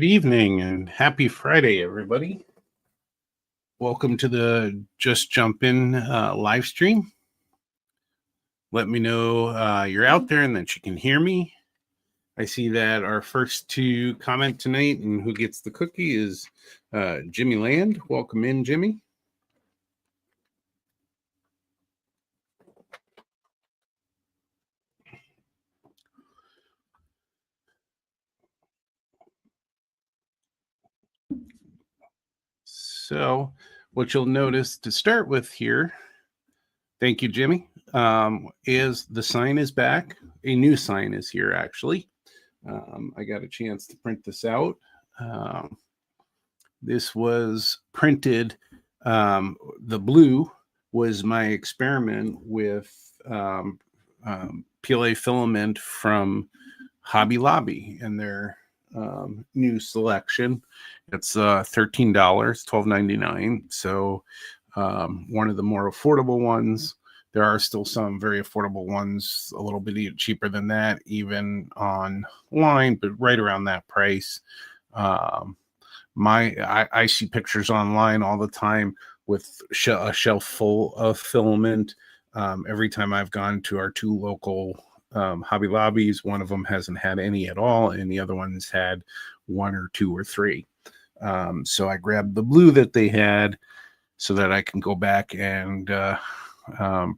Good evening and happy Friday, everybody. Welcome to the Just Jump In live stream. Let me know you're out there and that you can hear me. I see that our first to comment tonight and who gets the cookie is Jimmy Land. Welcome in, Jimmy. So what you'll notice to start with here, thank you, Jimmy, is the sign is back. A new sign is here, actually. I got a chance to print this out. This was printed. The blue was my experiment with PLA filament from Hobby Lobby and their new selection. It's $13, $12.99. So one of the more affordable ones. There are still some very affordable ones, a little bit cheaper than that, even online, but right around that price. I see pictures online all the time with a shelf full of filament. Every time I've gone to our two local Hobby Lobbies, one of them hasn't had any at all, and the other one's had one or two or three. So I grabbed the blue that they had so that I can go back and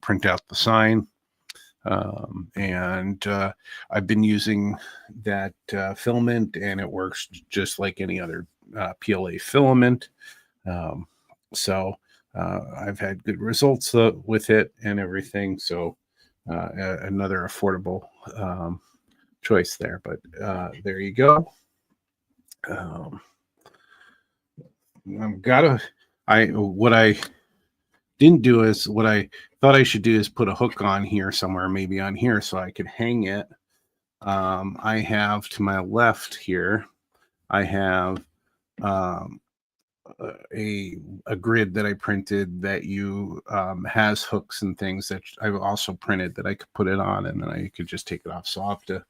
print out the sign. And I've been using that filament, and it works just like any other PLA filament. So I've had good results with it and everything. So another affordable choice there. But there you go. What I didn't do is what I thought I should do is put a hook on here somewhere, maybe on here, so I could hang it. I have to my left here, I have a grid that I printed that has hooks and things that I've also printed that I could put it on, and then I could just take it off. So I'll have to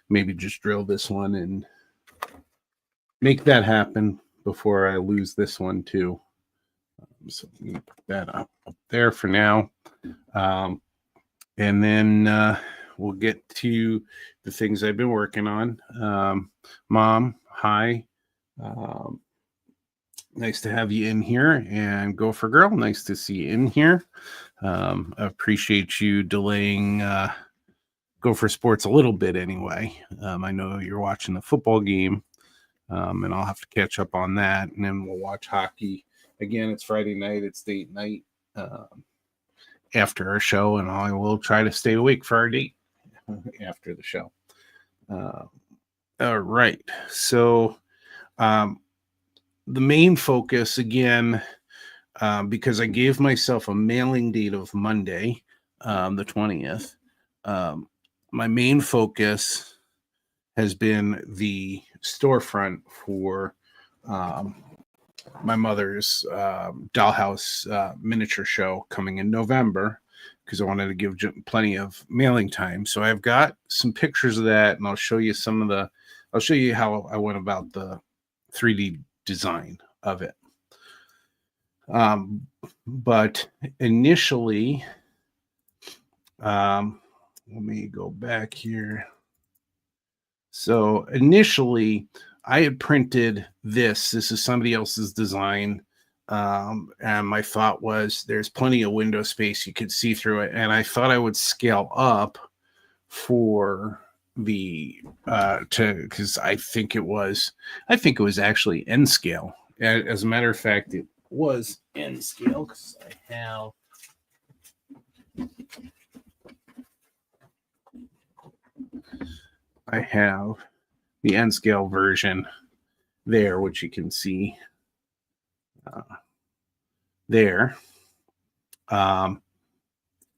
maybe just drill this one and make that happen before I lose this one too. So I'm going to put that up there for now. And then we'll get to the things I've been working on. Mom, hi. Nice to have you in here. And Gopher Girl, nice to see you in here. Appreciate you delaying Gopher Sports a little bit anyway. I know you're watching the football game, and I'll have to catch up on that. And then we'll watch hockey. Again, it's Friday night. It's date night after our show, and I will try to stay awake for our date after the show. All right. So the main focus, again, because I gave myself a mailing date of Monday, the 20th, my main focus has been the storefront for my mother's dollhouse miniature show coming in November, because I wanted to give plenty of mailing time. So I've got some pictures of that, and I'll show you I'll show you how I went about the 3D design of it. But initially, let me go back here. So initially, I had printed this. This is somebody else's design. And my thought was there's plenty of window space. You could see through it. And I thought I would scale up for because I think it was actually N scale. As a matter of fact, it was N scale because I have the N scale version there, which you can see there. And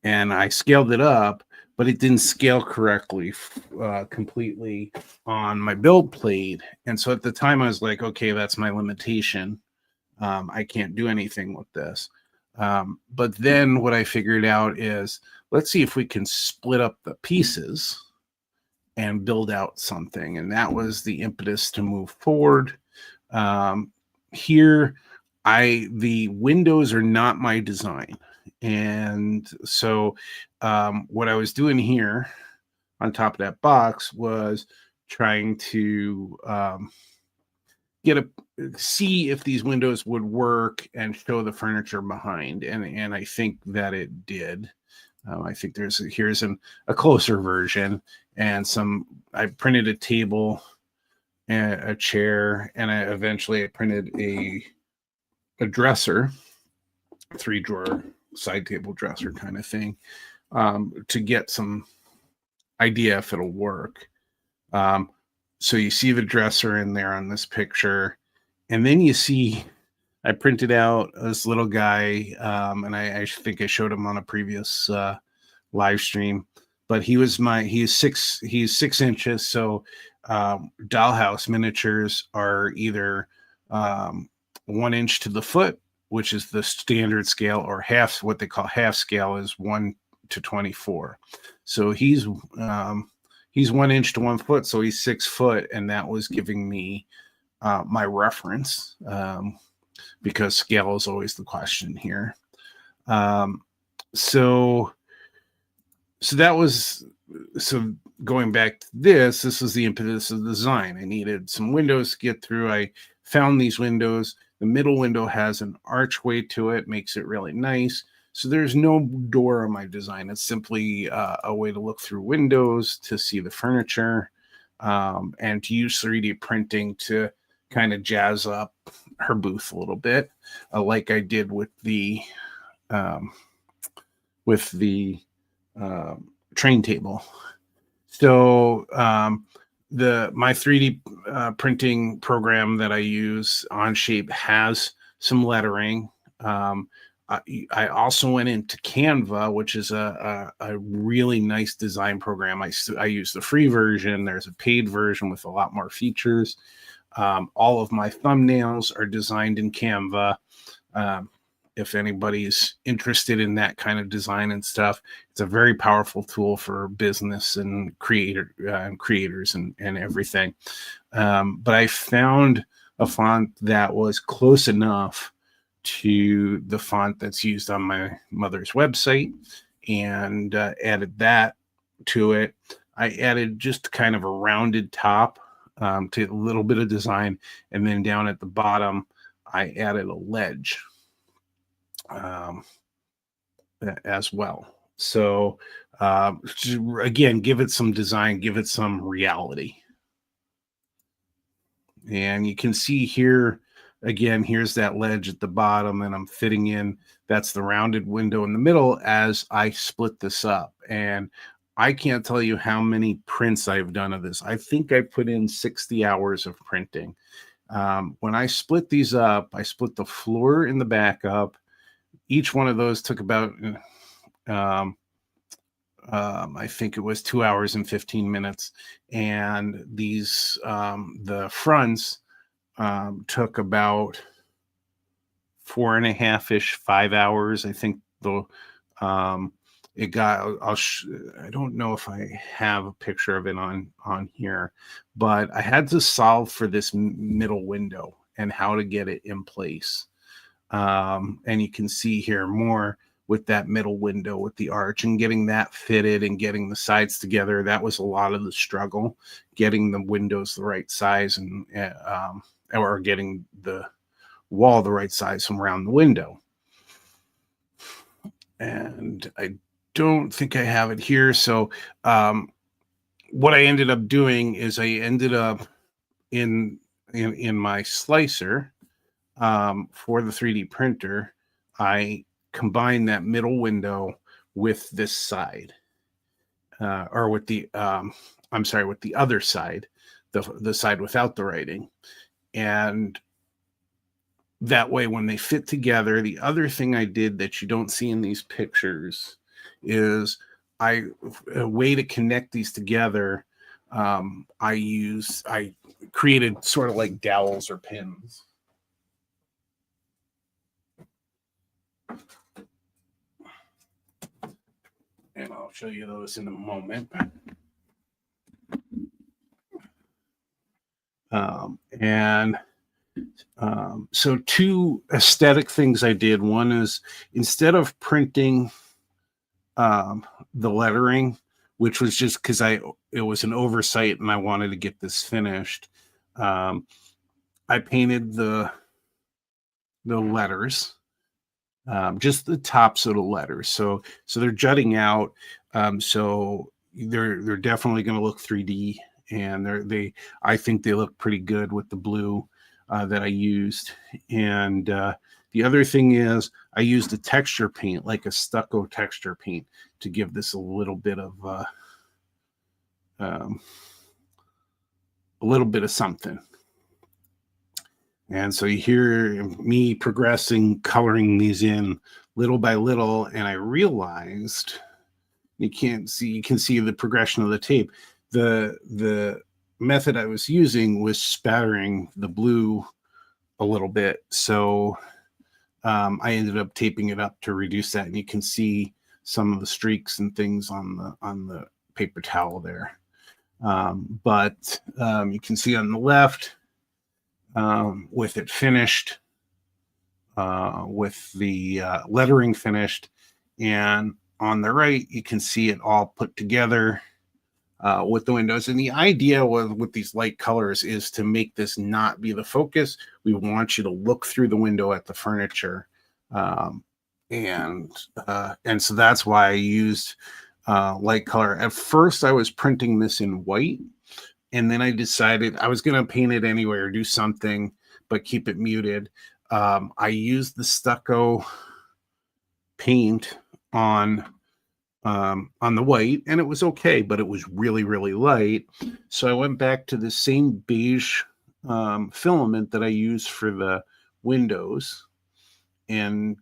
I scaled it up, but it didn't scale correctly completely on my build plate. And so at the time I was like, okay, that's my limitation. I can't do anything with this. But then what I figured out is, let's see if we can split up the pieces and build out something. And that was the impetus to move forward. Here, the windows are not my design. And so what I was doing here on top of that box was trying to get a see if these windows would work and show the furniture behind, and I think that it did. I think here's a closer version, and I printed a table and a chair, and I printed a dresser, 3 drawer side table dresser kind of thing, to get some idea if it'll work. So you see the dresser in there on this picture, and then you see I printed out this little guy, and I think I showed him on a previous live stream, but he's 6 inches. So dollhouse miniatures are either 1 inch to the foot, which is the standard scale, or what they call half scale is 1 to 24. So he's 1 inch to 1 foot, so he's 6 foot, and that was giving me my reference, because scale is always the question here. So going back to this was the impetus of the design. I needed some windows to get through. I found these windows. The middle window has an archway to it, makes it really nice. So there's no door on my design. It's simply a way to look through windows to see the furniture, and to use 3D printing to kind of jazz up her booth a little bit, like I did with the train table. So my 3D printing program that I use, Onshape, has some lettering. I also went into Canva, which is a really nice design program. I use the free version. There's a paid version with a lot more features. All of my thumbnails are designed in Canva. If anybody's interested in that kind of design and stuff, it's a very powerful tool for business and creators and everything. But I found a font that was close enough to the font that's used on my mother's website, and added that to it. I added just kind of a rounded top, to a little bit of design, and then down at the bottom I added a ledge as well. So again, give it some design, give it some reality. And you can see here, again, here's that ledge at the bottom, and I'm fitting in, that's the rounded window in the middle as I split this up. And I can't tell you how many prints I've done of this. I think I put in 60 hours of printing. When I split these up, I split the floor in the back up. Each one of those took about, I think it was 2 hours and 15 minutes. And these, the fronts, took about 4.5-ish, 5 hours. I think it got, I don't know if I have a picture of it on here, but I had to solve for this middle window and how to get it in place. And you can see here more with that middle window with the arch and getting that fitted and getting the sides together. That was a lot of the struggle, getting the windows the right size, and or getting the wall the right size from around the window. And I don't think I have it here. So what I ended up doing is I ended up in my slicer, for the 3D printer, I combined that middle window with this side, or with the with the other side, the side without the writing. And that way, when they fit together, the other thing I did that you don't see in these pictures is a way to connect these together. I created sort of like dowels or pins. And I'll show you those in a moment. And So two aesthetic things I did. One is, instead of printing the lettering, which was just because it was an oversight and I wanted to get this finished, I painted the letters, just the tops of the letters. So they're jutting out. So they're definitely going to look 3D, and I think they look pretty good with the blue that I used. And the other thing is, I used a texture paint, like a stucco texture paint, to give this a little bit of something. And so you hear me progressing, coloring these in little by little, and I realized you can see the progression of the tape. The method I was using was spattering the blue a little bit, so I ended up taping it up to reduce that, and you can see some of the streaks and things on the paper towel there. But you can see on the left, with it finished, with the lettering finished, and on the right you can see it all put together with the windows. And the idea with these light colors is to make this not be the focus. We want you to look through the window at the furniture, and so that's why I used light color. At first I was printing this in white, and then I decided I was going to paint it anyway or do something, but keep it muted. I used the stucco paint on the white, and it was okay, but it was really, really light. So I went back to the same beige filament that I used for the windows, and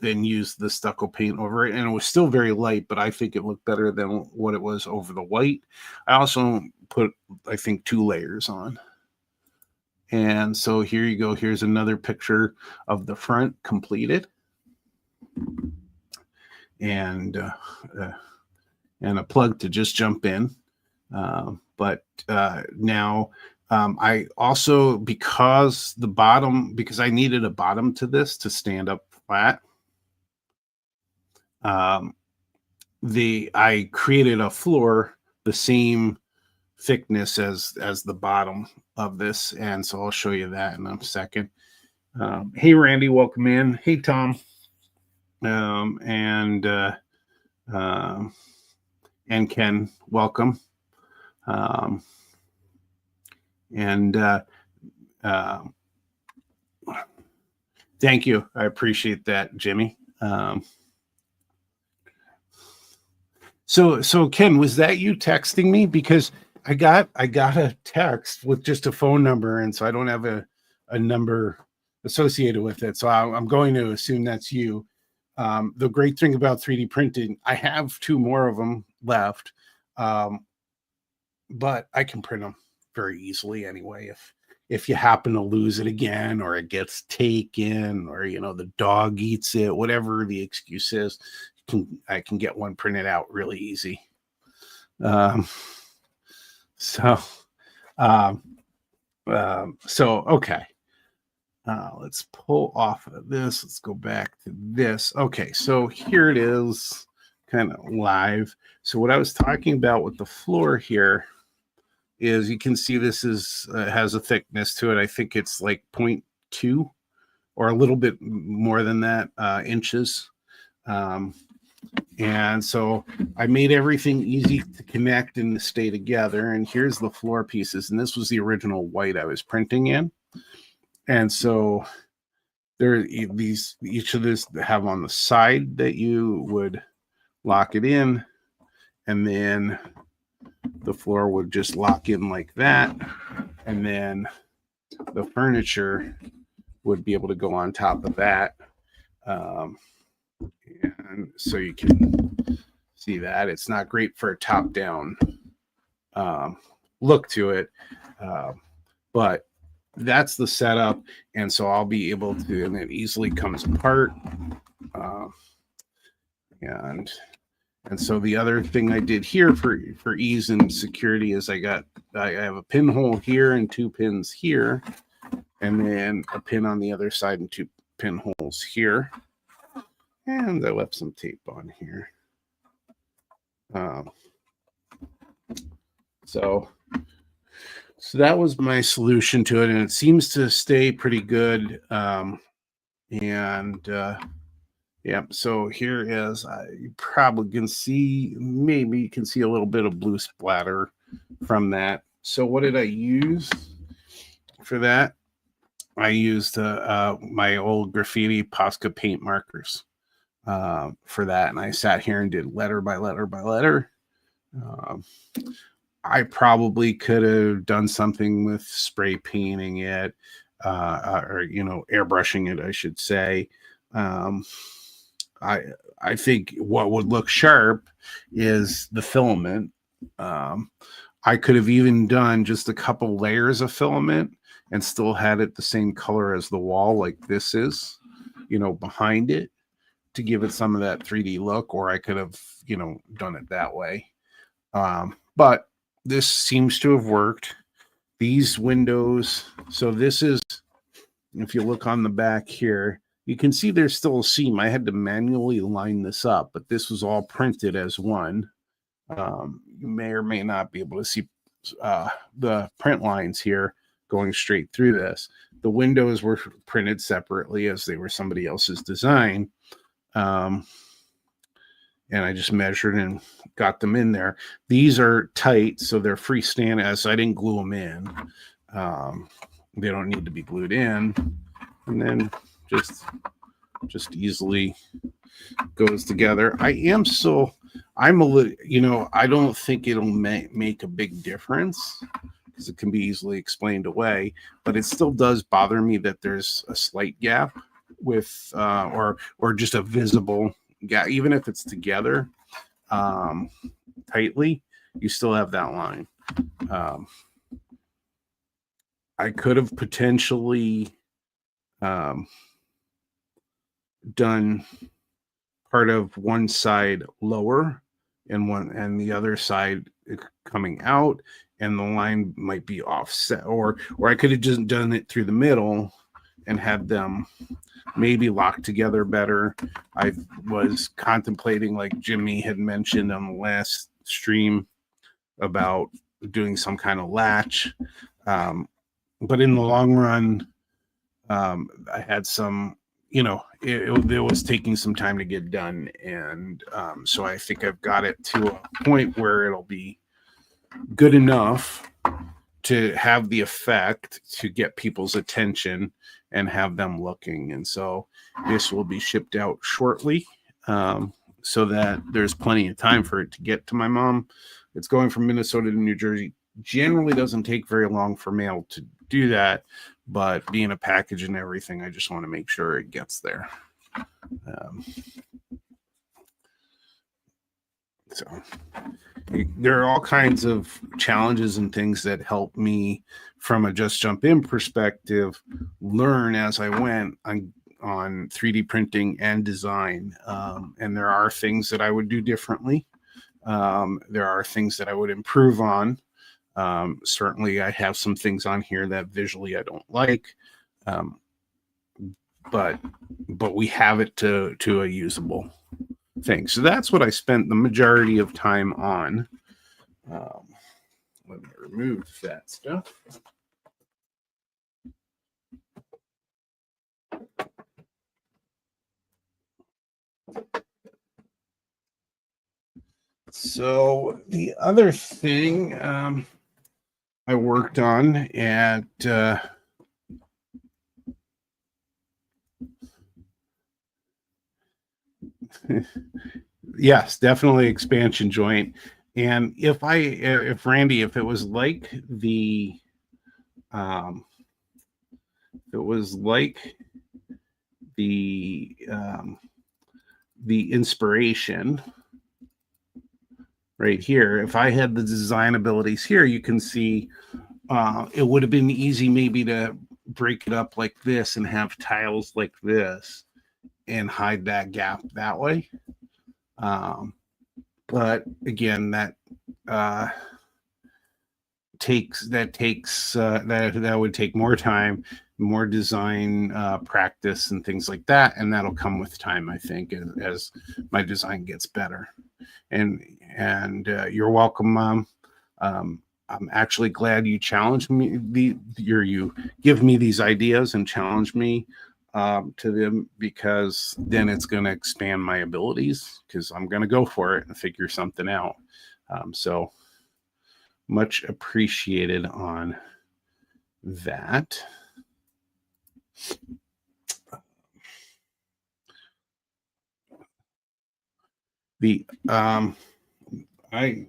then used the stucco paint over it, and it was still very light, but I think it looked better than what it was over the white. I also put, I think, 2 layers on. And so here you go. Here's another picture of the front completed, and a plug to just jump in. But now I also, because I needed a bottom to this to stand up flat, I created a floor the same thickness as the bottom of this, and so I'll show you that in a second. Hey Randy, welcome in. Hey Tom, and Ken, welcome. Thank you. I appreciate that, Jimmy. So Ken, was that you texting me? Because I got a text with just a phone number, and so I don't have a number associated with it. So I'm going to assume that's you. The great thing about 3D printing, I have 2 more of them left, but I can print them very easily anyway. If you happen to lose it again, or it gets taken, or the dog eats it, whatever the excuse is, I can get one printed out really easy. So okay. Let's pull off of this. Let's go back to this. Okay, so here it is, kind of live. So what I was talking about with the floor here is, you can see this has a thickness to it. I think it's like 0.2 or a little bit more than that inches. And so I made everything easy to connect and to stay together. And here's the floor pieces. And this was the original white I was printing in. And so each of this have on the side that you would lock it in, and then the floor would just lock in like that, and then the furniture would be able to go on top of that. And so you can see that it's not great for a top-down look to it, but that's the setup. And so I'll be able to, and it easily comes apart. And so the other thing I did here for ease and security is I have a pinhole here and 2 pins here, and then a pin on the other side and 2 pinholes here. And I left some tape on here. So that was my solution to it, and it seems to stay pretty good. Yeah, so here is, you probably can see, maybe you can see a little bit of blue splatter from that. So what did I use for that? I used my old graffiti Posca paint markers for that, and I sat here and did letter by letter by letter. I probably could have done something with spray painting it, or airbrushing it, I should say. I think what would look sharp is the filament. I could have even done just a couple layers of filament and still had it the same color as the wall, like this is, behind it, to give it some of that 3D look, or I could have, done it that way. But this seems to have worked. These windows, so this is, if you look on the back here, you can see there's still a seam. I had to manually line this up, but this was all printed as one. You may or may not be able to see the print lines here going straight through this. The windows were printed separately as they were somebody else's design. And I just measured and got them in there. These are tight, so they're freestanding, as I didn't glue them in. They don't need to be glued in. And then just easily goes together. I'm a little, I don't think it'll make a big difference because it can be easily explained away, but it still does bother me that there's a slight gap with, or just a visible gap, even if it's together tightly, you still have that line. I could have potentially done part of one side lower and the other side coming out, and the line might be offset, or I could have just done it through the middle and had them maybe locked together better. I was contemplating, like Jimmy had mentioned on the last stream, about doing some kind of latch, but in the long run, I had some, it was taking some time to get done. And so I think I've got it to a point where it'll be good enough to have the effect to get people's attention and have them looking. And so this will be shipped out shortly, so that there's plenty of time for it to get to my mom. It's going from Minnesota to New Jersey. Generally doesn't take very long for mail to do that, but being a package and everything, I just want to make sure it gets there. So there are all kinds of challenges and things that help me, from a Just Jump In perspective, learn as I went on 3D printing and design. And there are things that I would do differently. There are things that I would improve on. Certainly I have some things on here that visually I don't like, but we have it to a usable thing. So that's what I spent the majority of time on. Let me remove that stuff. So the other thing I worked on at yes, definitely expansion joint. And if Randy, if it was like the inspiration right here, if I had the design abilities here, you can see it would have been easy maybe to break it up like this and have tiles like this and hide that gap that way. But again, that would take more time. more design practice and things like that, and that'll come with time, I think, as my design gets better. And you're welcome, Mom. I'm actually glad you challenged me. You give me these ideas and challenge me to them, because then it's going to expand my abilities, because I'm going to go for it and figure something out. So much appreciated on that. The I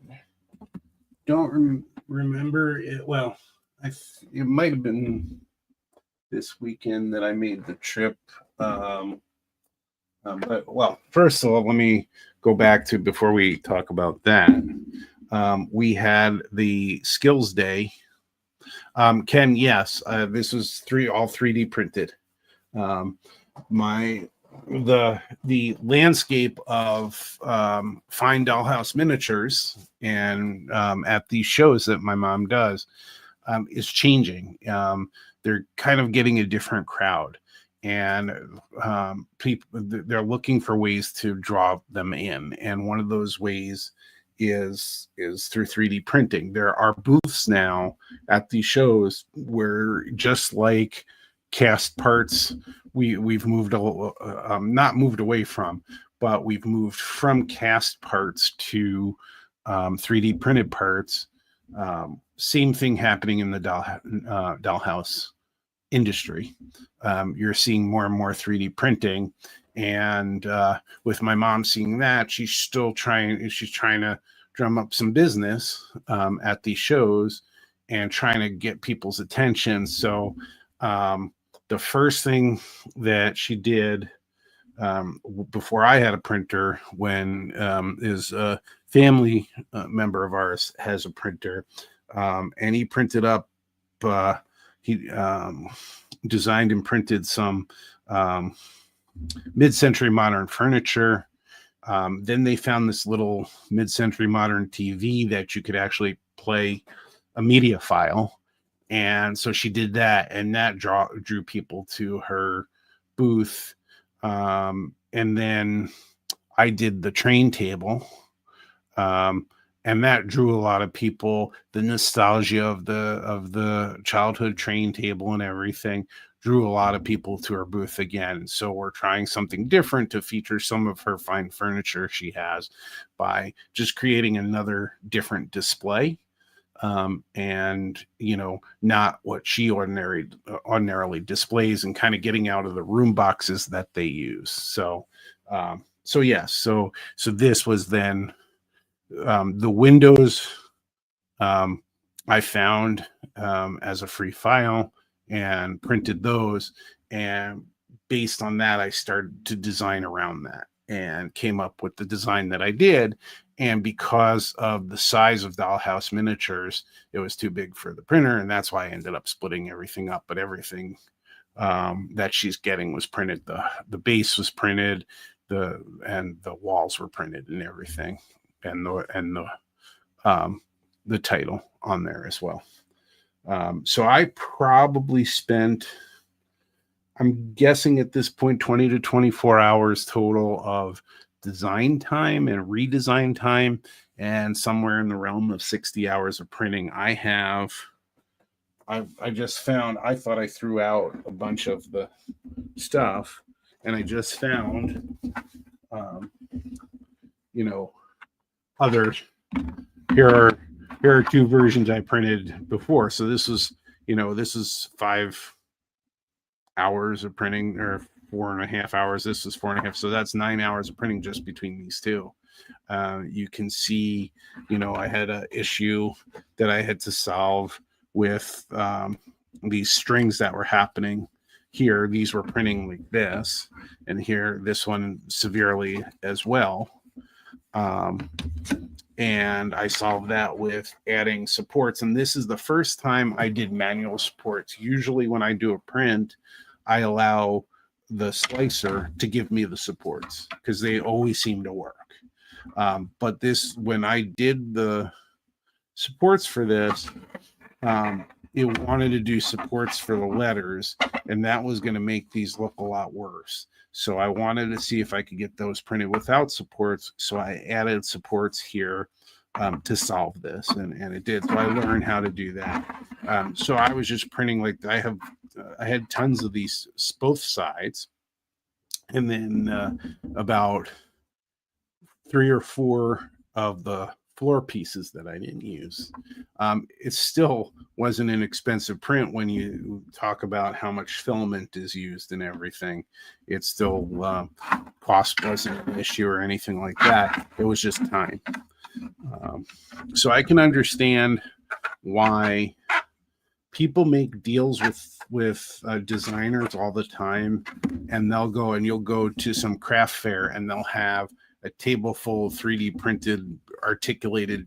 don't remember it. Well, it might have been this weekend that I made the trip. But well, first of all, let me go back to, before we talk about that. We had the skills day. Ken, yes, this was all 3D printed. My the landscape of fine dollhouse miniatures and at these shows that my mom does is changing. They're kind of getting a different crowd, and people, they're looking for ways to draw them in, and one of those ways is through 3D printing. There are booths now at these shows where, just like cast parts, we've moved not moved away from, but we've moved from cast parts to 3D printed parts. Same thing happening in the dollhouse industry. You're seeing more and more 3D printing, and with my mom seeing that, she's trying to drum up some business at these shows and trying to get people's attention. So the first thing that she did before I had a printer, when is a family member of ours has a printer, and he printed up, he designed and printed some mid-century modern furniture. Then they found this little mid-century modern TV that you could actually play a media file. And so she did that, and that drew people to her booth. And then I did the train table. And that drew a lot of people. The nostalgia of the childhood train table and everything drew a lot of people to her booth again. So we're trying something different to feature some of her fine furniture she has by just creating another different display. And not what she ordinarily displays, and kind of getting out of the room boxes that they use. So yes, so this was then the windows I found as a free file and printed those, and based on that I started to design around that and came up with the design that I did. And because of the size of dollhouse miniatures, it was too big for the printer, and that's why I ended up splitting everything up. But everything that she's getting was printed. The base was printed, and the walls were printed, and everything, and the title on there as well. So I probably spent, I'm guessing at this point, 20 to 24 hours total of design time and redesign time, and somewhere in the realm of 60 hours of printing. I just found, I thought I threw out a bunch of the stuff, and I just found, other, here are two versions I printed before. So this is 5 hours of printing, or 4.5 hours. This is 4.5. So that's 9 hours of printing just between these two. You can see, I had an issue that I had to solve with these strings that were happening here. These were printing like this, and here, this one severely as well. And I solved that with adding supports. And this is the first time I did manual supports. Usually when I do a print, I allow the slicer to give me the supports, because they always seem to work. But when I did the supports for this, it wanted to do supports for the letters, and that was going to make these look a lot worse. So I wanted to see if I could get those printed without supports. So I added supports here to solve this, and it did. So I learned how to do that. So I was just printing like I had tons of these both sides, and then about 3 or 4 of the floor pieces that I didn't use. It still wasn't an expensive print when you talk about how much filament is used and everything. It still cost wasn't an issue or anything like that. It was just time. So I can understand why people make deals with designers all the time, and you'll go to some craft fair and they'll have a table full of 3D printed articulated,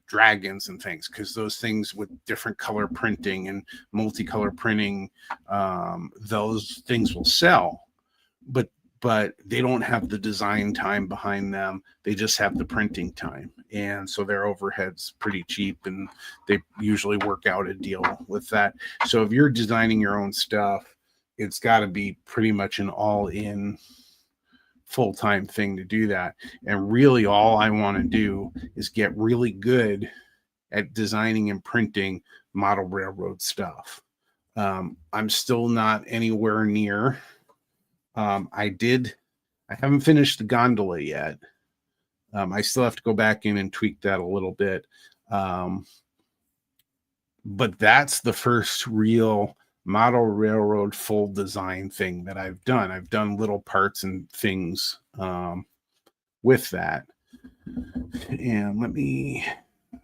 dragons and things, because those things with different color printing and multicolor printing, those things will sell, but they don't have the design time behind them. They just have the printing time. And so their overhead's pretty cheap, and they usually work out a deal with that. So if you're designing your own stuff, it's got to be pretty much an all-in full-time thing to do that. And really all I want to do is get really good at designing and printing model railroad stuff. I'm still not anywhere near. I haven't finished the gondola yet. I still have to go back in and tweak that a little bit. But that's the first real model railroad full design thing that I've done. I've done little parts and things with that. And let me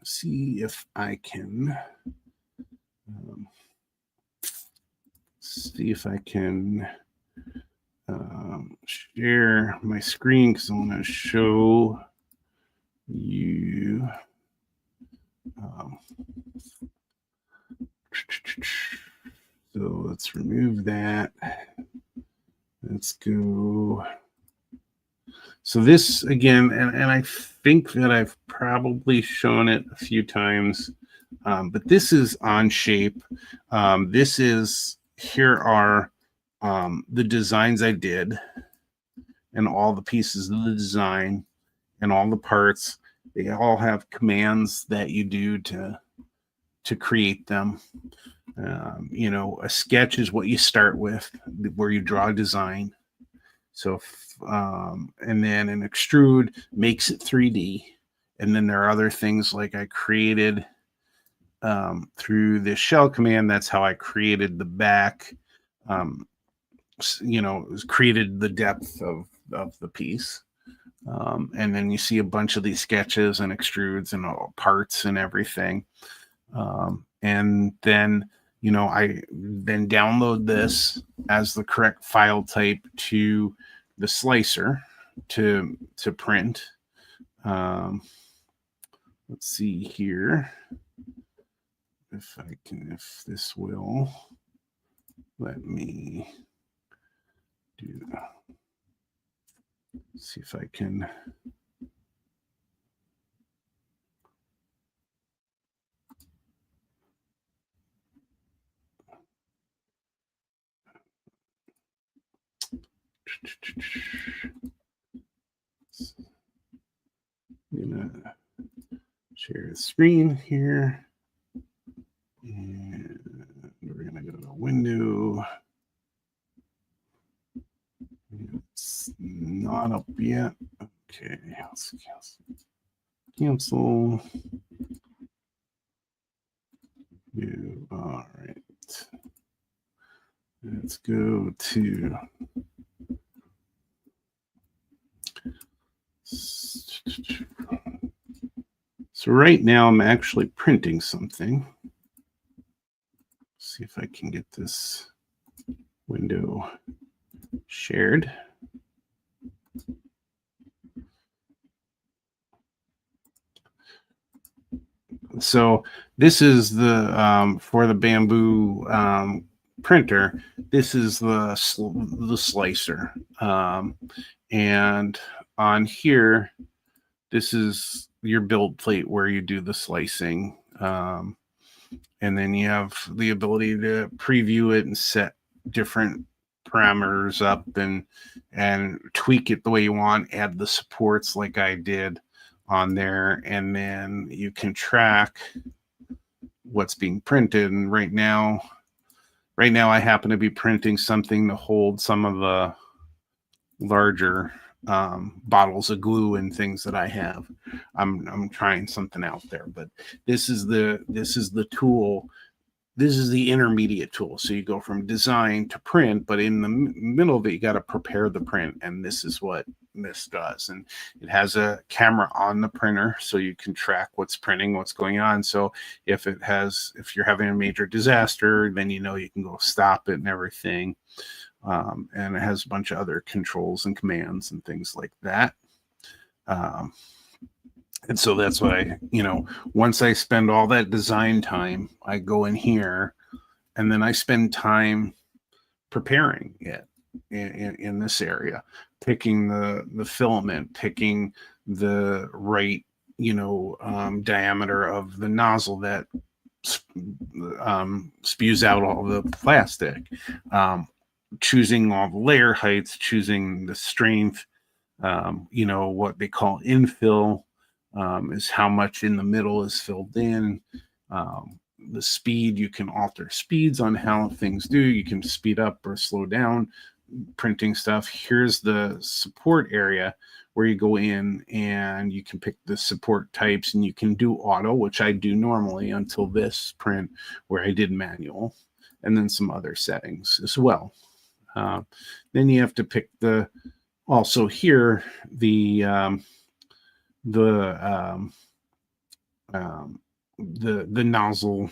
see if I can share my screen, because I want to show you. So let's remove that. Let's go. So this again, and I think that I've probably shown it a few times, but this is Onshape. Here are the designs I did, and all the pieces of the design and all the parts. They all have commands that you do to create them. A sketch is what you start with, where you draw a design. So, and then an extrude makes it 3D. And then there are other things like I created through this shell command. That's how I created the back. Created the depth of the piece. And then you see a bunch of these sketches and extrudes and all parts and everything. And then, I then download this as the correct file type to the slicer to print. Let's see here if this will let me do. See if I can. I'm gonna share the screen here, and we're gonna go to window. It's not up yet. Okay, let's cancel. All right. Let's go to. So right now I'm actually printing something. See if I can get this window shared. So this is the for the bamboo printer. This is the slicer, and on here, this is your build plate where you do the slicing. And then you have the ability to preview it and set different parameters up and tweak it the way you want, add the supports like I did on there, and then you can track what's being printed. And right now I happen to be printing something to hold some of the larger bottles of glue and things that I have. I'm trying something out there, but this is the tool. This is the intermediate tool. So you go from design to print, but in the middle of it, you got to prepare the print. And this is what this does. And it has a camera on the printer, so you can track what's printing, what's going on. So if you're having a major disaster, then you can go stop it and everything. And it has a bunch of other controls and commands and things like that. And so that's why, once I spend all that design time, I go in here and then I spend time preparing it in this area, picking the filament, picking the right, diameter of the nozzle that spews out all the plastic, choosing all the layer heights, choosing the strength, what they call infill. Is how much in the middle is filled in. The speed, you can alter speeds on how things do. You can speed up or slow down printing stuff. Here's the support area where you go in and you can pick the support types, and you can do auto, which I do normally until this print where I did manual, and then some other settings as well. Then you have to pick also here, the nozzle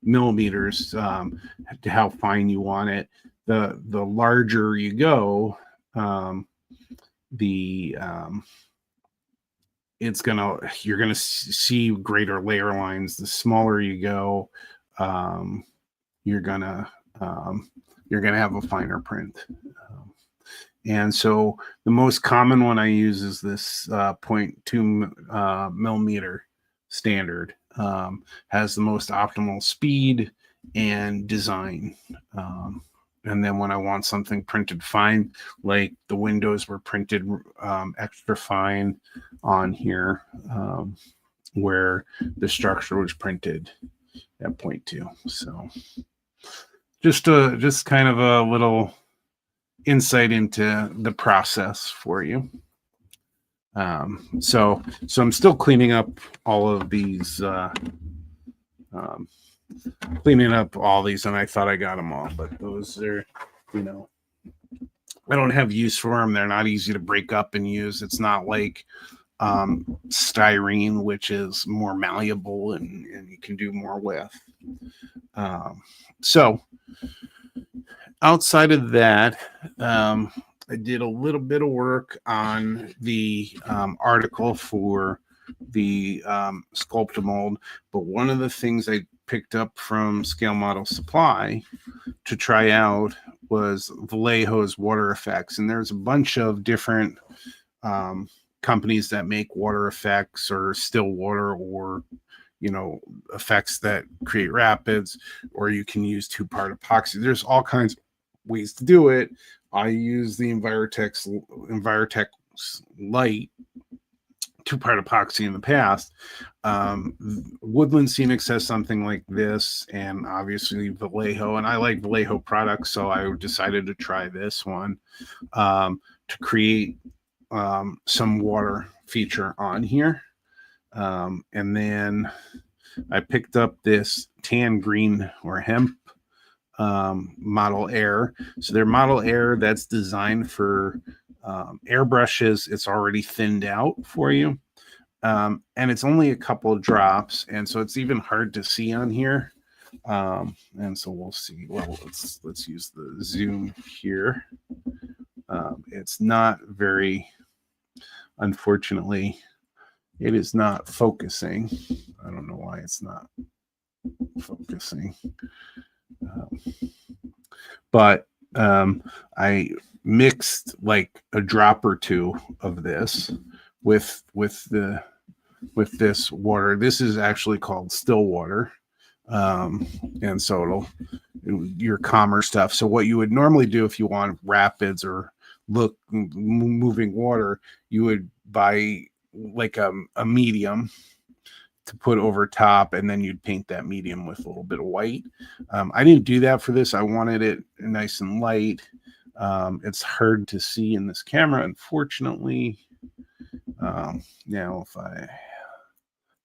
millimeters, to how fine you want it. The larger you go, you're gonna see greater layer lines. The smaller you go, you're gonna have a finer print. And so the most common one I use is this 0.2 millimeter standard. Has the most optimal speed and design. And then when I want something printed fine, like the windows were printed extra fine on here, where the structure was printed at 0.2. So just kind of a little insight into the process for you. So I'm still cleaning up all of these, and I thought I got them all, but those are, I don't have use for them. They're not easy to break up and use. It's not like styrene, which is more malleable and you can do more with. So outside of that, I did a little bit of work on the article for the Sculptamold, but one of the things I picked up from Scale Model Supply to try out was Vallejo's water effects. And there's a bunch of different companies that make water effects or still water, or effects that create rapids, or you can use two-part epoxy. There's all kinds of ways to do it. I use the Envirotex Light two-part epoxy in the past. Woodland Scenics has something like this, and obviously Vallejo, and I like Vallejo products, so I decided to try this one to create some water feature on here. And then I picked up this tan green or hemp Model Air. So their Model Air, that's designed for airbrushes. It's already thinned out for you. And it's only a couple of drops, and so it's even hard to see on here. And so we'll see. Well, let's use the zoom here. It's not very, unfortunately, it is not focusing. I don't know why it's not focusing. But I mixed like a drop or two of this with the with this water. This is actually called still water. And so it'll your calmer stuff. So what you would normally do if you want rapids or moving water, you would buy like a medium to put over top, and then you'd paint that medium with a little bit of white. I didn't do that for this. I wanted it nice and light. It's hard to see in this camera, unfortunately. Now if I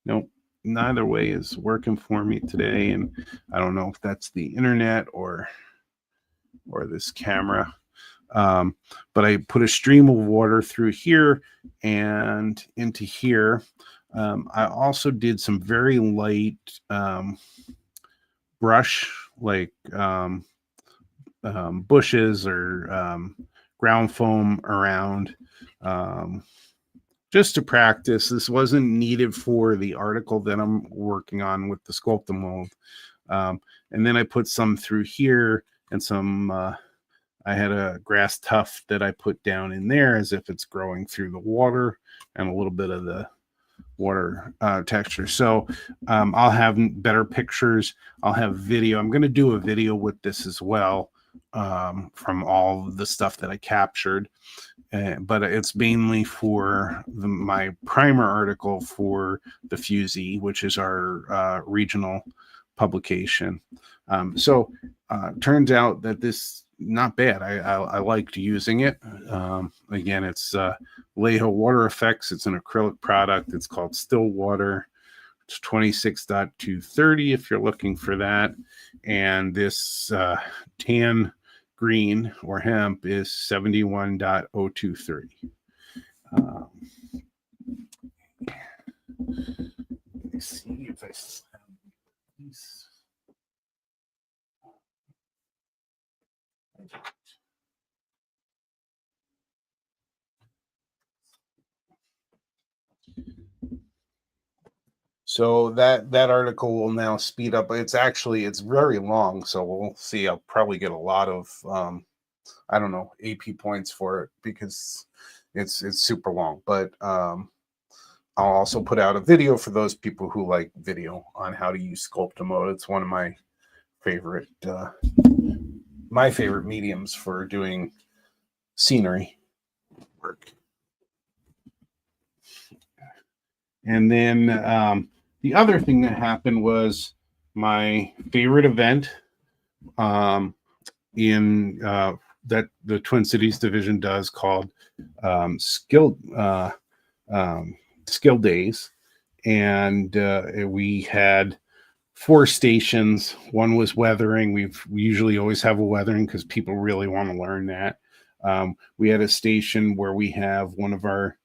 nope, neither way is working for me today, and I don't know if that's the internet or this camera. But I put a stream of water through here and into here. I also did some very light brush, like bushes or ground foam around, just to practice. This wasn't needed for the article that I'm working on with the Sculpt-A-Mold. And then I put some through here and some, I had a grass tuft that I put down in there as if it's growing through the water, and a little bit of the water texture. So I'll have better pictures. I'll have video. I'm going to do a video with this as well, from all the stuff that I captured. But it's mainly for my primer article for the Fusey, which is our regional publication. So turns out that this not bad. I liked using it. Again, it's Leho Water Effects. It's an acrylic product. It's called Still Water. It's 26.230 if you're looking for that. And this tan green or hemp is 71.023. Let me see if I have these. So that article will now speed up. It's very long, so we'll see. I'll probably get a lot of I don't know, AP points for it because it's super long. But I'll also put out a video for those people who like video on how to use Sculpt-A-Mode. It's one of my favorite mediums for doing scenery work. And then the other thing that happened was my favorite event in that the Twin Cities division does, called Skill Days. And we had 4 stations. One was weathering. We usually always have a weathering because people really want to learn that. We had a station where we have one of our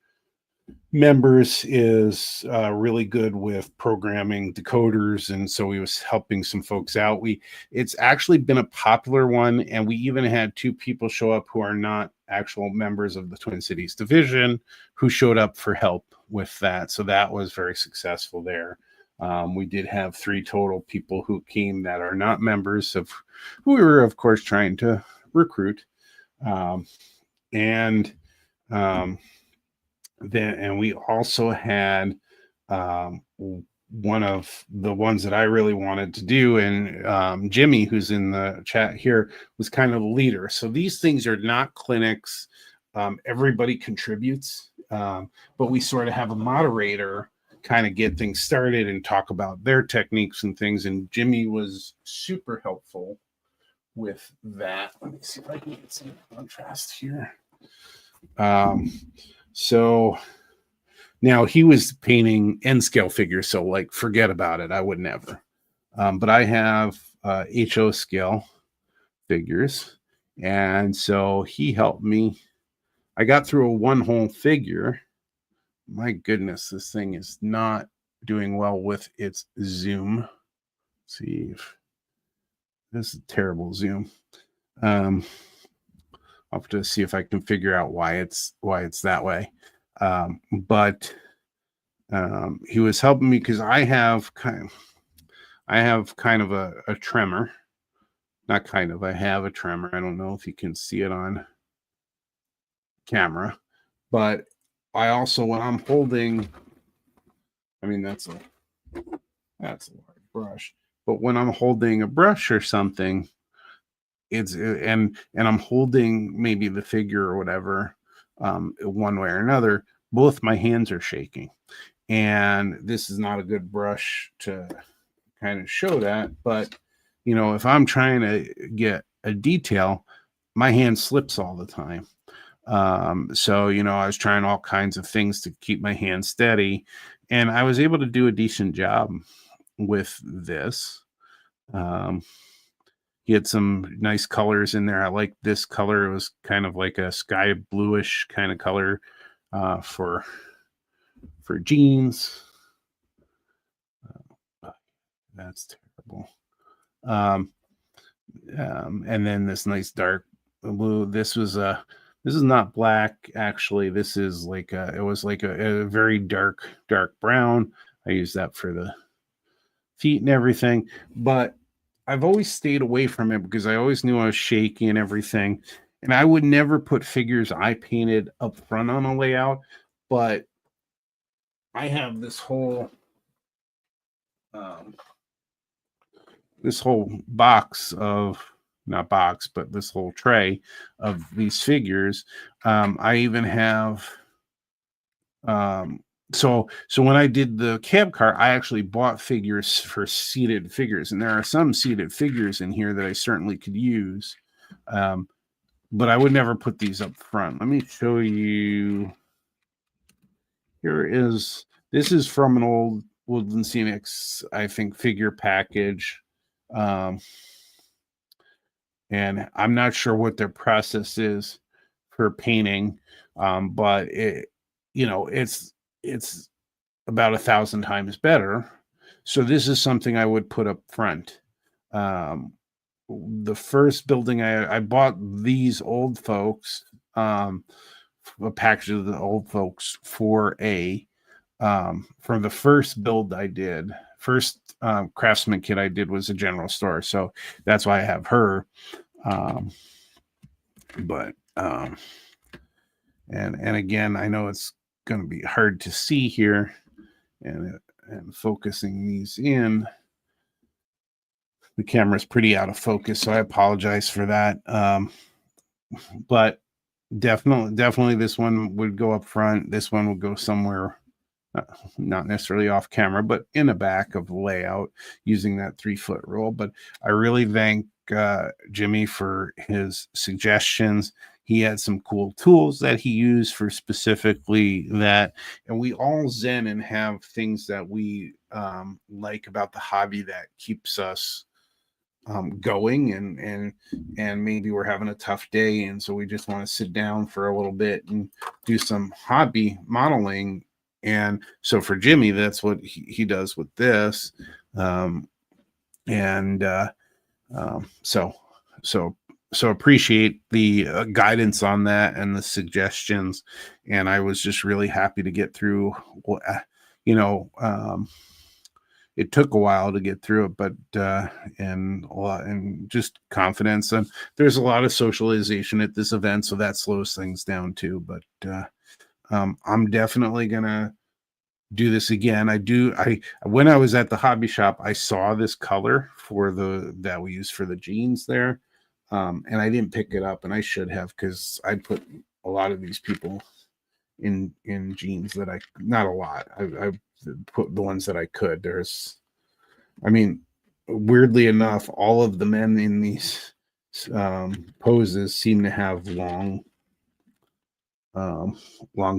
members is really good with programming decoders, and so he was helping some folks out. It's actually been a popular one, and we even had 2 people show up who are not actual members of the Twin Cities division who showed up for help with that. So that was very successful there. We did have 3 total people who came that are not members of who we were, of course, trying to recruit. And we also had one of the ones that I really wanted to do, and Jimmy, who's in the chat here, was kind of the leader. So these things are not clinics. Everybody contributes, but we sort of have a moderator kind of get things started and talk about their techniques and things. And Jimmy was super helpful with that. Let me see if I can get some contrast here. So now he was painting N scale figures, so like forget about it. I would never. But I have HO scale figures, and so he helped me. I got through a 1 whole figure. My goodness, this thing is not doing well with its zoom. Let's see if this is a terrible zoom. I'll have to see if I can figure out why it's that way. But he was helping me because I have kind of a tremor. Not kind of, I have a tremor. I don't know if you can see it on camera, but I also, when I'm holding I mean, that's a large brush. But when I'm holding a brush or something, and I'm holding maybe the figure or whatever, one way or another, both my hands are shaking. And this is not a good brush to kind of show that, but if I'm trying to get a detail, my hand slips all the time. So I was trying all kinds of things to keep my hand steady, and I was able to do a decent job with this. He had some nice colors in there. I like this color. It was kind of like a sky bluish kind of color for jeans. That's terrible. And then this nice dark blue. This is not black, actually. This is like it was like a very dark brown. I use that for the feet and everything, but I've always stayed away from it because I always knew I was shaky and everything. And I would never put figures I painted up front on a layout, but I have this whole box of, not box, but this whole tray of these figures. I even have so when I did the cab car, I actually bought figures for seated figures, and there are some seated figures in here that I certainly could use, but I would never put these up front. Let me show you. This is from an old Woodland Scenics, I think, figure package. And I'm not sure what their process is for painting, but it's about 1,000 times better. So this is something I would put up front. The first building I bought these old folks, a package of the old folks for from the first build I did. First craftsman kit I did was a general store, so that's why I have her. And again, I know it's going to be hard to see here, and focusing these in. The camera's pretty out of focus, so I apologize for that. But definitely this one would go up front. This one would go somewhere, not necessarily off camera, but in the back of the layout using that 3-foot rule. But I really thank Jimmy for his suggestions. He had some cool tools that he used for specifically that, and we all zen and have things that we like about the hobby that keeps us going, and maybe we're having a tough day, and so we just want to sit down for a little bit and do some hobby modeling. And so for Jimmy, that's what he does with this. So appreciate the guidance on that and the suggestions. And I was just really happy to get through. It took a while to get through it, but and a lot, and just confidence. And there's a lot of socialization at this event, so that slows things down too. But I'm definitely gonna do this again. When I was at the hobby shop, I saw this color that we use for the jeans there, and I didn't pick it up, and I should have, because I put a lot of these people in jeans that not a lot. I put the ones that I could. Weirdly enough, all of the men in these poses seem to have long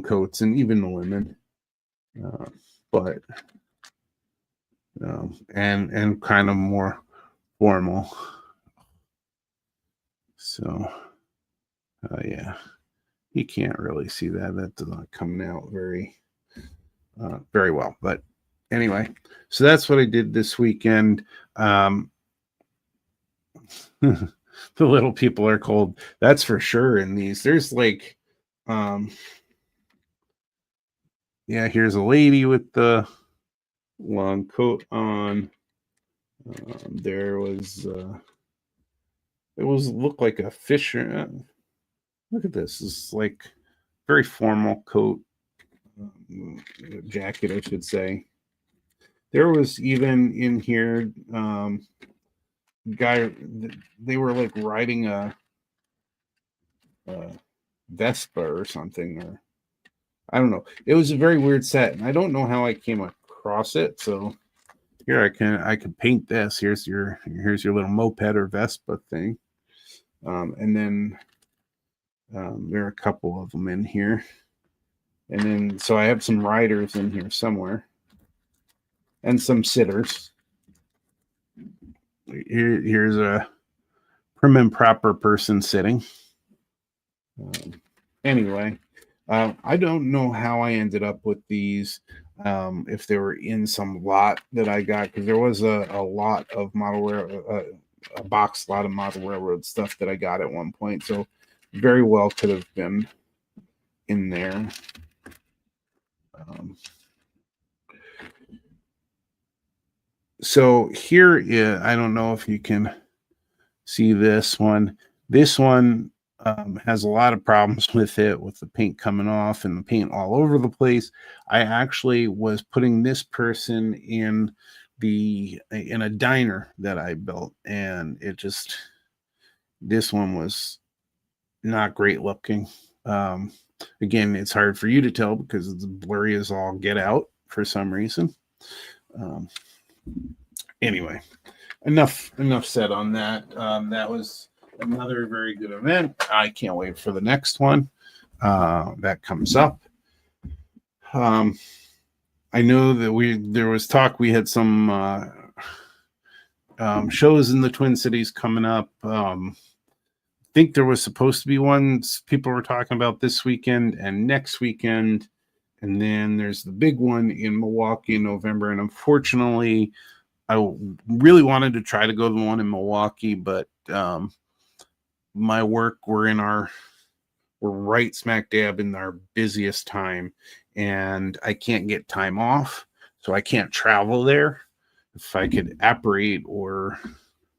coats, and even the women. And kind of more formal. So, yeah, you can't really see that. That's not coming out very well. But anyway, so that's what I did this weekend. The little people are cold. That's for sure. In these, there's like, yeah, here's a lady with the long coat on. There was looked like a fisher. Look at this. It's like very formal coat, jacket, I should say. There was even in here, guy, they were like riding a Vespa or something, or I don't know. It was a very weird set, and I don't know how I came across it. So here I can paint this. Here's your little moped or Vespa thing, and then there are a couple of them in here, and then so I have some riders in here somewhere, and some sitters. Here's a prim and proper person sitting. Anyway, I don't know how I ended up with these. If they were in some lot that I got, because there was a lot of model a box lot of model railroad stuff that I got at one point. So very well could have been in there. So here is, I don't know if you can see this one. This one has a lot of problems with it, with the paint coming off and the paint all over the place. I actually was putting this person in a diner that I built, and this one was not great looking. Again, it's hard for you to tell because it's blurry as all get out for some reason. Anyway, enough said on that. That was another very good event. I can't wait for the next one that comes up. I know that there was talk, we had some shows in the Twin Cities coming up. I think there was supposed to be one people were talking about this weekend and next weekend, and then there's the big one in Milwaukee in November. And unfortunately, I really wanted to try to go to the one in Milwaukee, but my work, we're right smack dab in our busiest time, and I can't get time off, so I can't travel there. If I could apparate or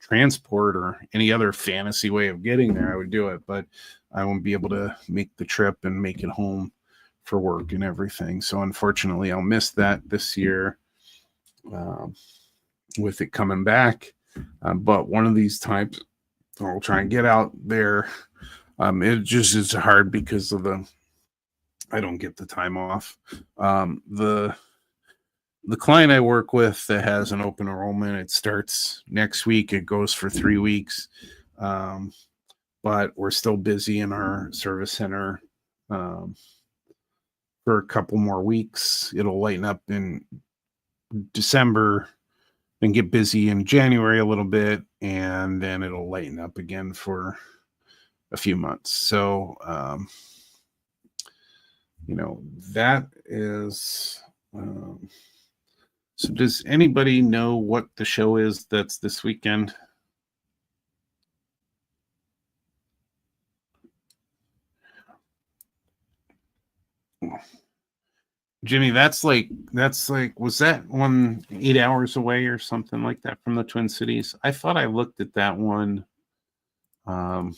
transport or any other fantasy way of getting there, I would do it, but I won't be able to make the trip and make it home for work and everything. So unfortunately, I'll miss that this year with it coming back. But one of these times, I'll try and get out there. It just is hard because of I don't get the time off. The client I work with that has an open enrollment, it starts next week. It goes for 3 weeks. But we're still busy in our service center for a couple more weeks. It'll lighten up in December and get busy in January a little bit, and then it'll lighten up again for a few months. So, that is. So does anybody know what the show is that's this weekend? Jimmy, that's like, was that one 8 hours away or something like that from the Twin Cities? I thought I looked at that one I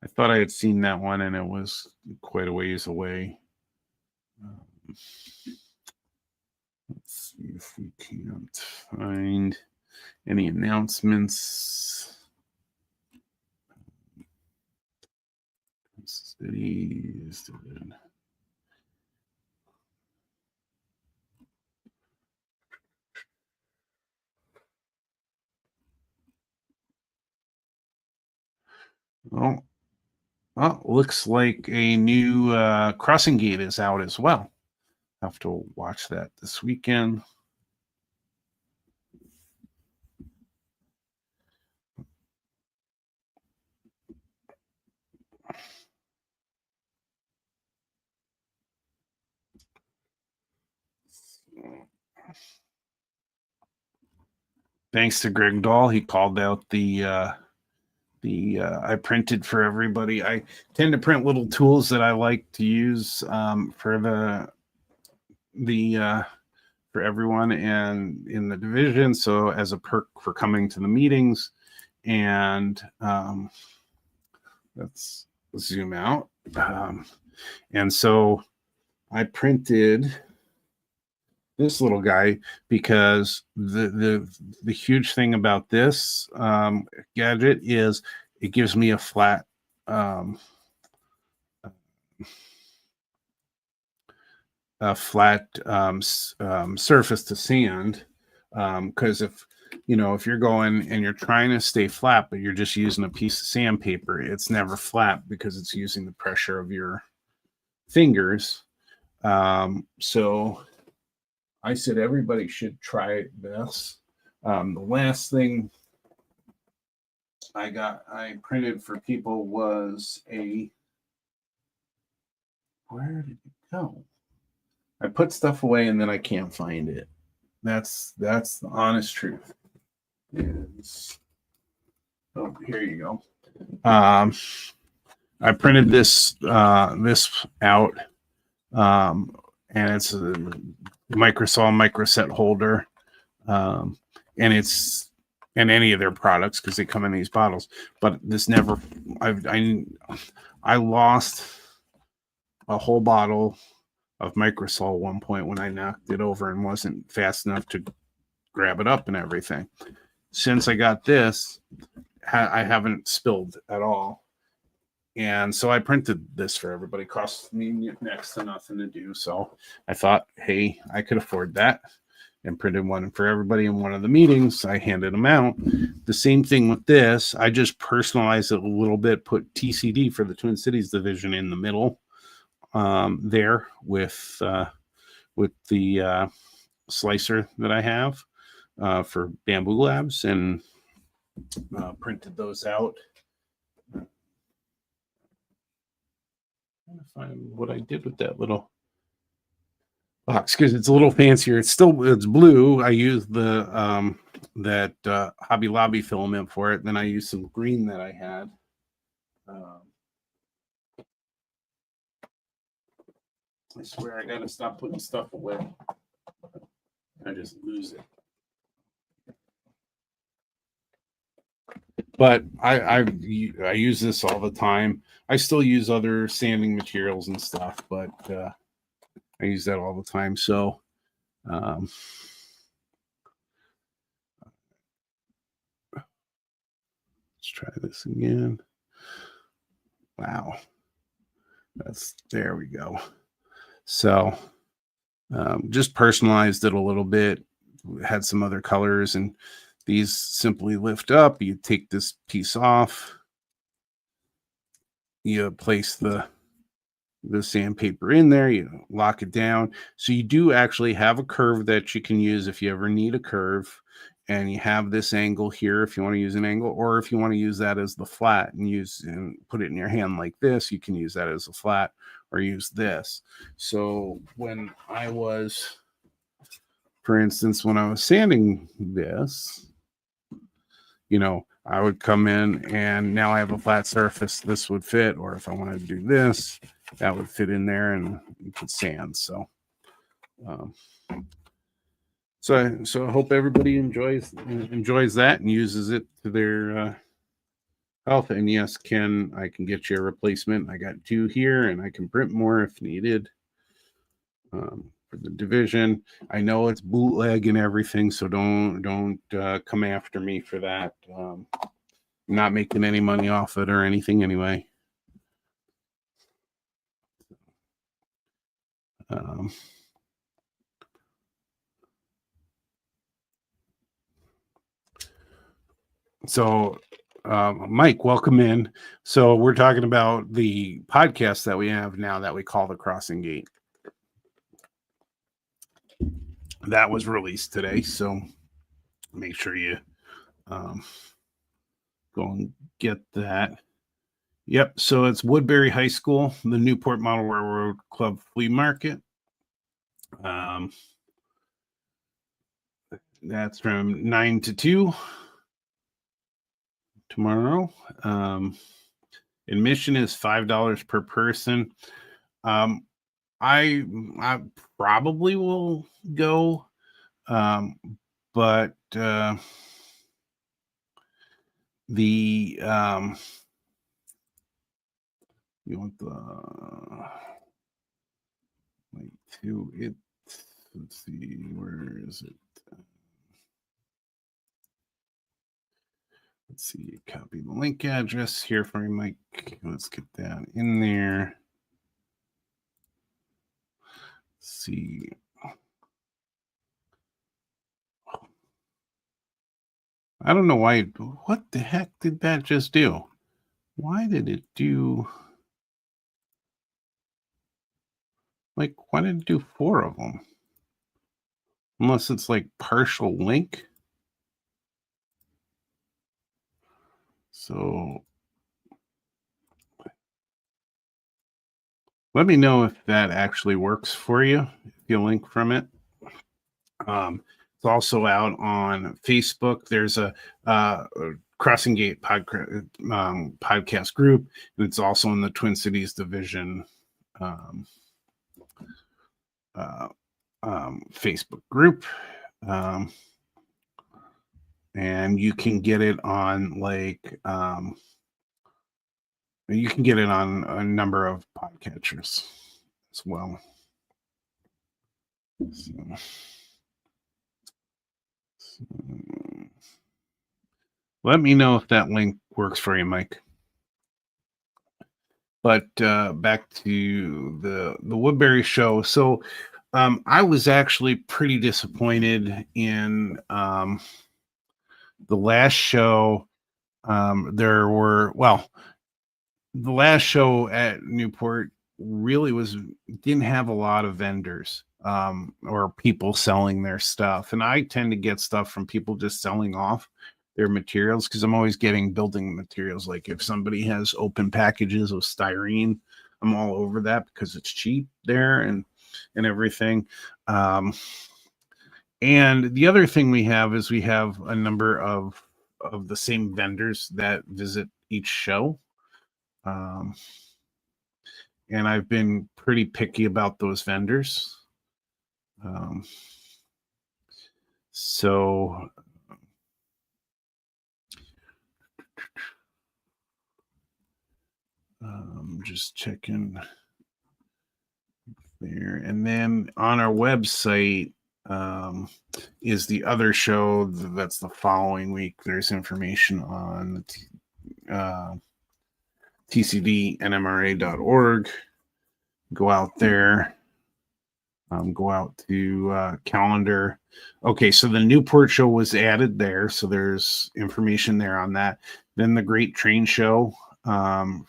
thought I had seen that one, and it was quite a ways away. Let's see if we can't find any announcements. Cities. Well, looks like a new crossing gate is out as well. Have to watch that this weekend. Thanks to Greg Dahl, he called out the I printed for everybody. I tend to print little tools that I like to use for for everyone and in the division. So as a perk for coming to the meetings, and let's zoom out. And so I printed this little guy because the huge thing about this gadget is it gives me um, a flat surface to sand. Because if you're going and you're trying to stay flat, but you're just using a piece of sandpaper, it's never flat because it's using the pressure of your fingers. So I said everybody should try this. The last thing I printed for people was where did it go? I put stuff away and then I can't find it. That's the honest truth. Oh, here you go. I printed this out, and it's a microsol microset holder, and it's in any of their products because they come in these bottles. But this never, I lost a whole bottle of microsol at one point when I knocked it over and wasn't fast enough to grab it up and everything. Since I got this, I haven't spilled at all. And so I printed this for everybody. It cost me next to nothing to do. So I thought, hey, I could afford that, and printed one for everybody in one of the meetings. I handed them out. The same thing with this. I just personalized it a little bit, put TCD for the Twin Cities division in the middle there with the slicer that I have for Bamboo Labs, and printed those out. I'm trying to find what I did with that little box because it's a little fancier. It's blue. I used the that Hobby Lobby filament for it. Then I used some green that I had. I swear I gotta stop putting stuff away. I just lose it. But I use this all the time. I still use other sanding materials and stuff, but I use that all the time. So let's try this again. Wow. There we go. So just personalized it a little bit, had some other colors, and these simply lift up. You take this piece off, you place the sandpaper in there, you lock it down. So you do actually have a curve that you can use if you ever need a curve. And you have this angle here if you want to use an angle, or if you want to use that as the flat and put it in your hand like this, you can use that as a flat or use this. So when I was, for instance, when I was sanding this, I would come in and now I have a flat surface. This would fit, or if I wanted to do this, that would fit in there and you could sand. So I hope everybody enjoys that and uses it to their health. And yes, I can get you a replacement. I got 2 here, and I can print more if needed for the division. I know it's bootleg and everything, so don't come after me for that. I'm not making any money off it or anything anyway. So Mike, welcome in. So we're talking about the podcast that we have now that we call The Crossing Gate. That was released today, so make sure you go and get that. Yep, so it's Woodbury High School, the Newport Model Railroad Club Flea Market. That's from 9 to 2 tomorrow. Admission is $5 per person. I probably will go, but you want Wait to it. Let's see, where is it? Let's see, copy the link address here for you, Mike. Let's get that in there. Let's see. I don't know why. What the heck did that just do? Why did it do? Like, why did it do 4 of them? Unless it's like partial link. So let me know if that actually works for you. If you link from it. It's also out on Facebook. There's a Crossing Gate podcast group, and it's also in the Twin Cities Division um, uh, Facebook group. And you can get it on you can get it on a number of podcatchers as well. So, let me know if that link works for you, Mike. But back to the Woodbury show. So I was actually pretty disappointed in the last show. The last show at Newport really didn't have a lot of vendors or people selling their stuff. And I tend to get stuff from people just selling off their materials because I'm always getting building materials. Like if somebody has open packages of styrene, I'm all over that because it's cheap there and everything. And the other thing we have is we have a number of the same vendors that visit each show. And I've been pretty picky about those vendors. So just checking there. And then on our website is the other show that's the following week. There's information on the tcdnmra.org. Go out there. Go out to calendar. Okay, so the Newport show was added there, so there's information there on that. Then the Great Train Show in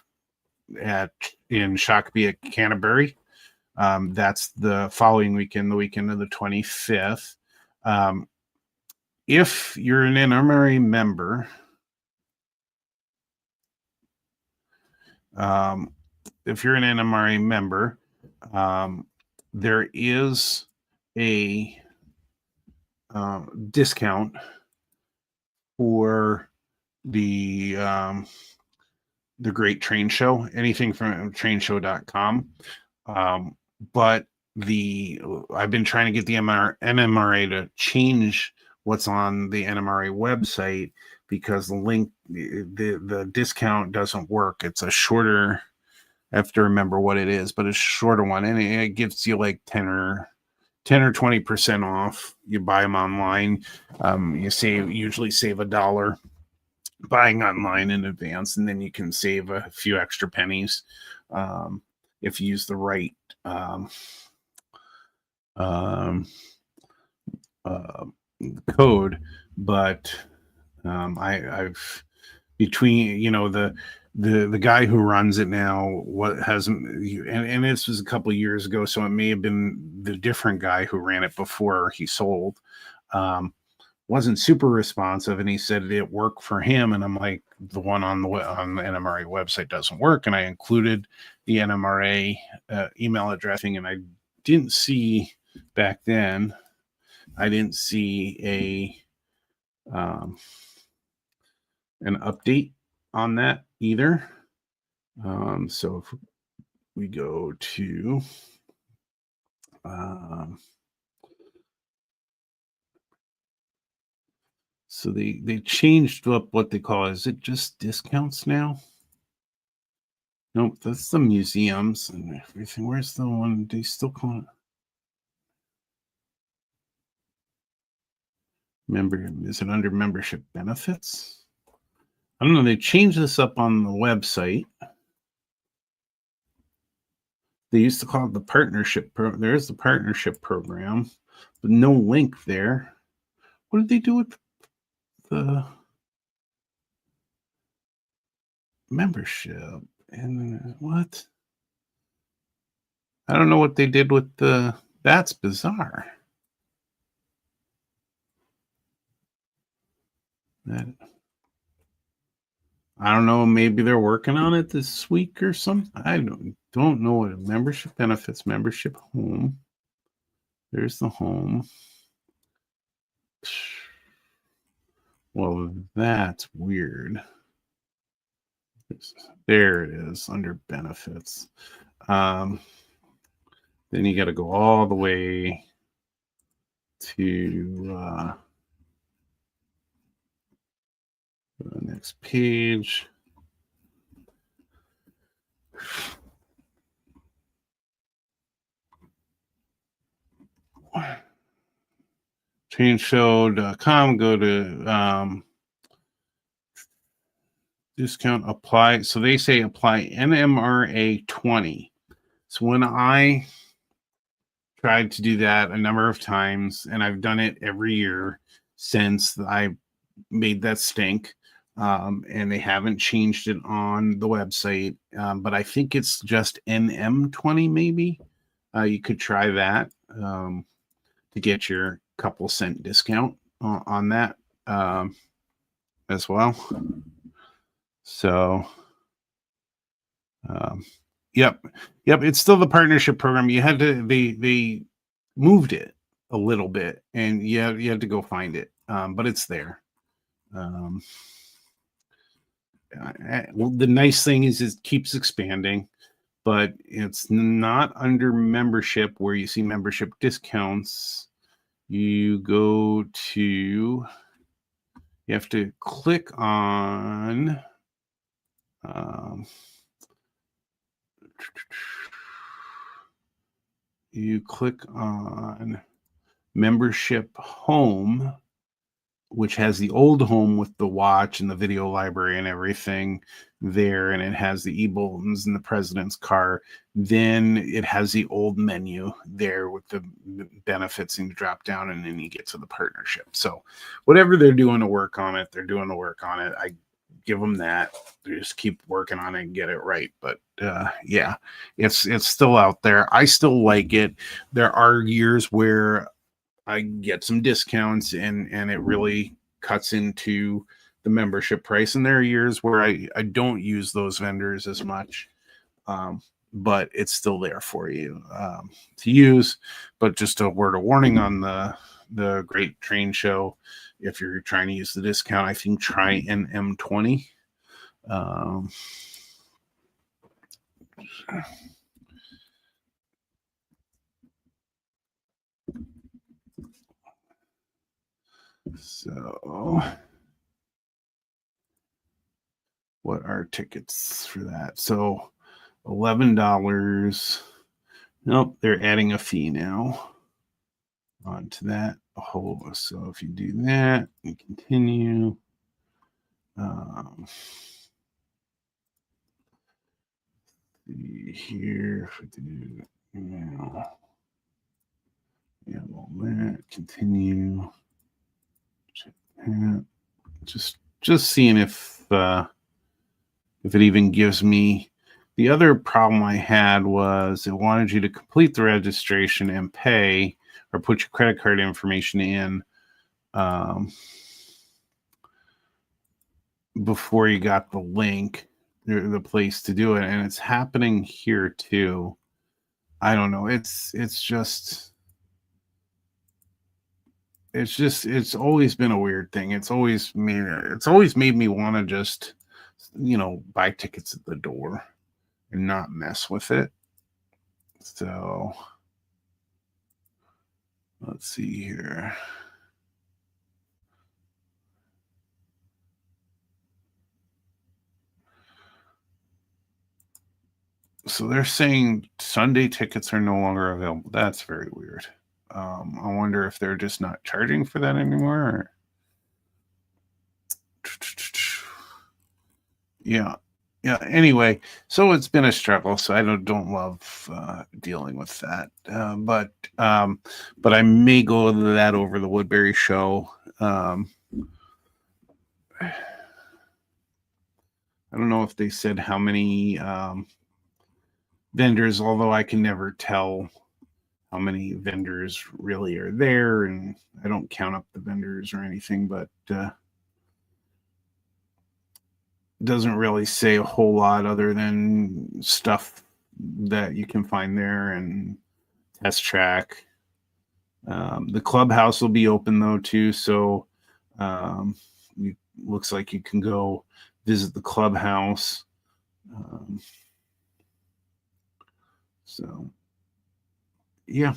Shakopee at Canterbury. That's the following weekend, the weekend of the 25th. If you're an NMRA member, there is a discount for the Great Train Show, anything from trainshow.com. But I've been trying to get the NMRA to change what's on the NMRA website because the discount doesn't work. It's a shorter, I have to remember what it is, but it's a shorter one, and it gives you like 10 or 20% off. You buy them online. You usually save $1 buying online in advance, and then you can save a few extra pennies if you use the right code. But I've between the guy who runs it now, what hasn't, and this was a couple of years ago, so it may have been the different guy who ran it before he sold. Wasn't super responsive, and he said it worked for him, and I'm like, the one on the NMRA website doesn't work, and I included the NMRA email addressing, and I didn't see back then. I didn't see an update on that either. So if we go to so they changed up what they call, is it just discounts now? Nope, that's the museums and everything. Where's the one they still call it? Member, is it under membership benefits? I don't know. They changed this up on the website. They used to call it the partnership there's the partnership program, but no link there. What did they do with the membership? And what? I don't know what they did with the that's bizarre. That I don't know, maybe they're working on it this week or something. I don't know what membership benefits, membership home. There's the home. Well, that's weird. There it is under benefits. Then you got to go all the way to the next page. Changeshow.com, go to discount apply. So they say apply NMRA 20. So when I tried to do that a number of times, and I've done it every year since I made that stink, and they haven't changed it on the website, but I think it's just NM20 maybe. You could try that to get your couple cent discount on that as well. So, yep, it's still the partnership program. You had to they moved it a little bit, and you had to go find it, but it's there. Well, the nice thing is it keeps expanding, but it's not under membership where you see membership discounts. You go to, you have to click on, you click on membership home, which has the old home with the watch and the video library and everything there, and it has the e-bulletins and the president's car. Then it has the old menu there with the benefits, and you drop down, and then you get to the partnership. So whatever they're doing to work on it, they're doing to work on it. I give them that. They just keep working on it and get it right. But yeah, it's still out there. I still like it. There are years where I get some discounts, and it really cuts into the membership price. And there are years where I don't use those vendors as much, but it's still there for you to use. But just a word of warning on the Great Train Show: if you're trying to use the discount, I think try NM20. So what are tickets for that? So $11. Nope, they're adding a fee now onto that. Oh, so if you do that and continue, here, if we do, yeah, all that, continue, check that. Just seeing if it even gives me. The other problem I had was it wanted you to complete the registration and pay, or put your credit card information in before you got the link, the place to do it, and it's happening here too. I don't know. It's always been a weird thing. It's always made me want to just buy tickets at the door and not mess with it. So let's see here. So they're saying Sunday tickets are no longer available. That's very weird. I wonder if they're just not charging for that anymore. Or... Yeah. Yeah. Anyway, so it's been a struggle. So I don't love dealing with that. But I may go to that over the Woodbury show. I don't know if they said how many vendors, although I can never tell how many vendors really are there, and I don't count up the vendors or anything, but doesn't really say a whole lot other than stuff that you can find there and test track. The clubhouse will be open though too, so it looks like you can go visit the clubhouse. So yeah.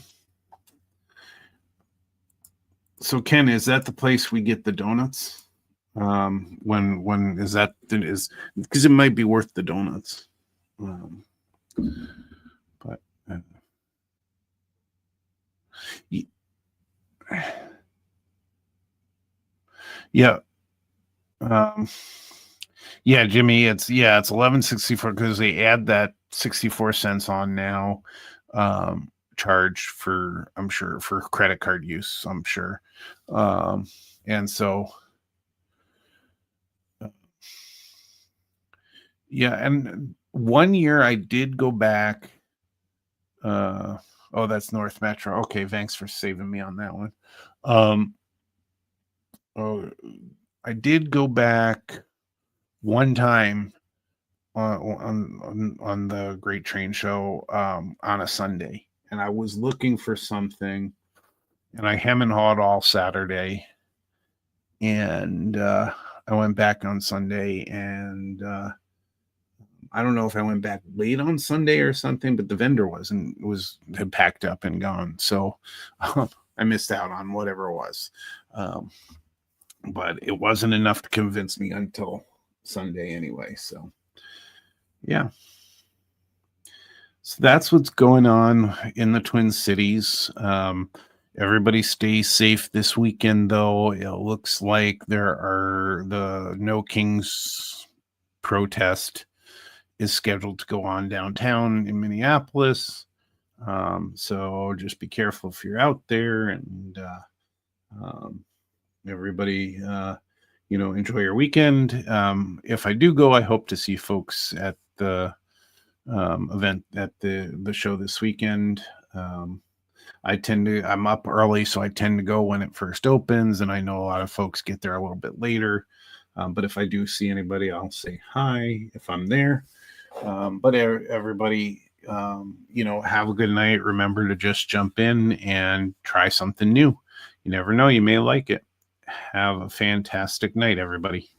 So Ken, is that the place we get the donuts? When is that is because it might be worth the donuts. But yeah. Yeah, Jimmy, it's 11.64 because they add that 64 cents on now charge for, I'm sure, for credit card use, I'm sure. And so yeah, and one year I did go back. Oh, that's North Metro. Okay, thanks for saving me on that one. Oh, I did go back one time on the Great Train Show on a Sunday, and I was looking for something, and I hem and hawed all Saturday, and I went back on Sunday, and I don't know if I went back late on Sunday or something, but the vendor had packed up and gone, so I missed out on whatever it was. But it wasn't enough to convince me until Sunday anyway. So yeah. So that's what's going on in the Twin Cities. Everybody stay safe this weekend, though. It looks like the No Kings protest is scheduled to go on downtown in Minneapolis. So just be careful if you're out there, and everybody, enjoy your weekend. If I do go, I hope to see folks at the event at the show this weekend. I'm up early, so I tend to go when it first opens, and I know a lot of folks get there a little bit later. But if I do see anybody, I'll say hi if I'm there. But everybody, have a good night. Remember to just jump in and try something new. You never know, you may like it. Have a fantastic night, everybody.